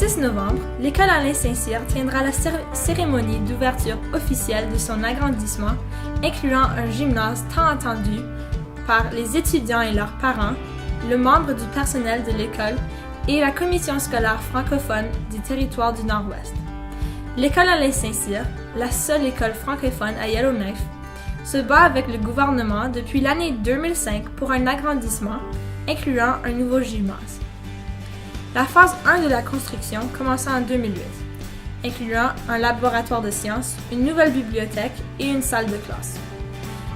6 novembre, l'école Alain Saint-Cyr tiendra la cérémonie d'ouverture officielle de son agrandissement, incluant un gymnase tant attendu par les étudiants et leurs parents, le membre du personnel de l'école et la commission scolaire francophone du territoire du Nord-Ouest. L'école Alain Saint-Cyr, la seule école francophone à Yellowknife, se bat avec le gouvernement depuis l'année 2005 pour un agrandissement, incluant un nouveau gymnase. La phase 1 de la construction commença en 2008, incluant un laboratoire de sciences, une nouvelle bibliothèque et une salle de classe.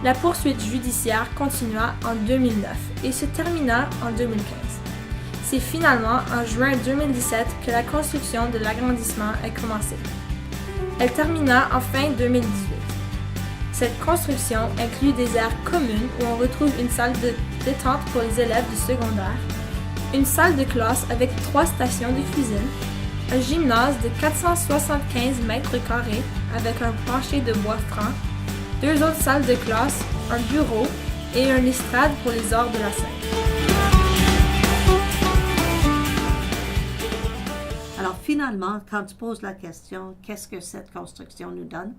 La poursuite judiciaire continua en 2009 et se termina en 2015. C'est finalement en juin 2017 que la construction de l'agrandissement a commencé. Elle termina en fin 2018. Cette construction inclut des aires communes où on retrouve une salle de détente pour les élèves du secondaire, une salle de classe avec 3 stations de cuisine, un gymnase de 475 mètres carrés avec un plancher de bois franc, 2 autres salles de classe, un bureau et une estrade pour les arts de la scène. Alors finalement, quand tu poses la question, qu'est-ce que cette construction nous donne?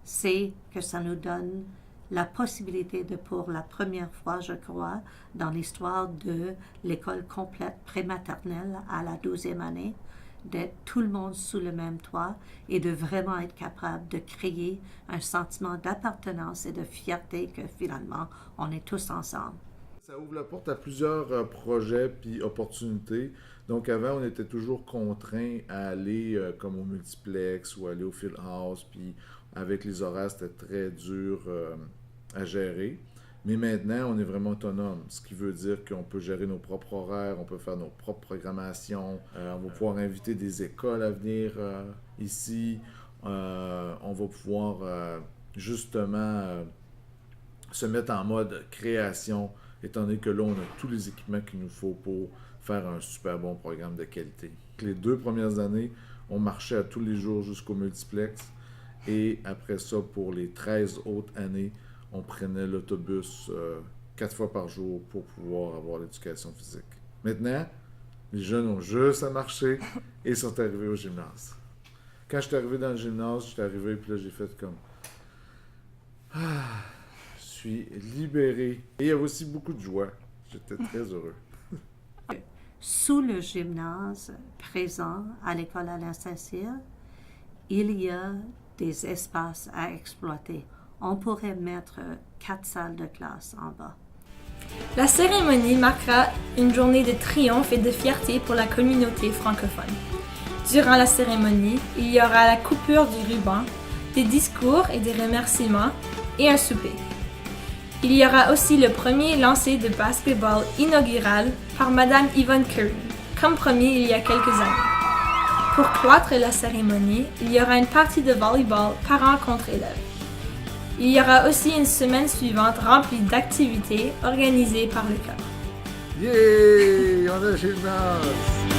C'est que ça nous donne la possibilité de, pour la première fois, je crois, dans l'histoire de l'école complète prématernelle à la 12e année, d'être tout le monde sous le même toit et de vraiment être capable de créer un sentiment d'appartenance et de fierté que finalement, on est tous ensemble. Ça ouvre la porte à plusieurs projets puis opportunités. Donc avant, on était toujours contraint à aller comme au multiplex ou aller au field house, puis avec les horaires, c'était très dur à gérer. Mais maintenant, on est vraiment autonome, ce qui veut dire qu'on peut gérer nos propres horaires, on peut faire nos propres programmations, on va pouvoir inviter des écoles à venir ici, on va pouvoir justement se mettre en mode création, étant donné que là, on a tous les équipements qu'il nous faut pour faire un super bon programme de qualité. Les 2 premières années, on marchait à tous les jours jusqu'au multiplex, et après ça, pour les 13 autres années, on prenait l'autobus 4 fois par jour pour pouvoir avoir l'éducation physique. Maintenant, les jeunes ont juste à marcher et sont arrivés au gymnase. Quand je suis arrivé dans le gymnase, je suis arrivé puis là j'ai fait comme je suis libéré. Et il y avait aussi beaucoup de joie. J'étais très heureux. Sous le gymnase présent à l'école Alain Saint-Cyr, il y a des espaces à exploiter. On pourrait mettre 4 salles de classe en bas. La cérémonie marquera une journée de triomphe et de fierté pour la communauté francophone. Durant la cérémonie, il y aura la coupure du ruban, des discours et des remerciements et un souper. Il y aura aussi le premier lancer de basketball inaugural par Madame Yvonne Curry, comme promis il y a quelques années. Pour clôturer la cérémonie, il y aura une partie de volleyball parents contre élèves. Il y aura aussi une semaine suivante remplie d'activités organisées par le club. Yeah! On a le gymnase!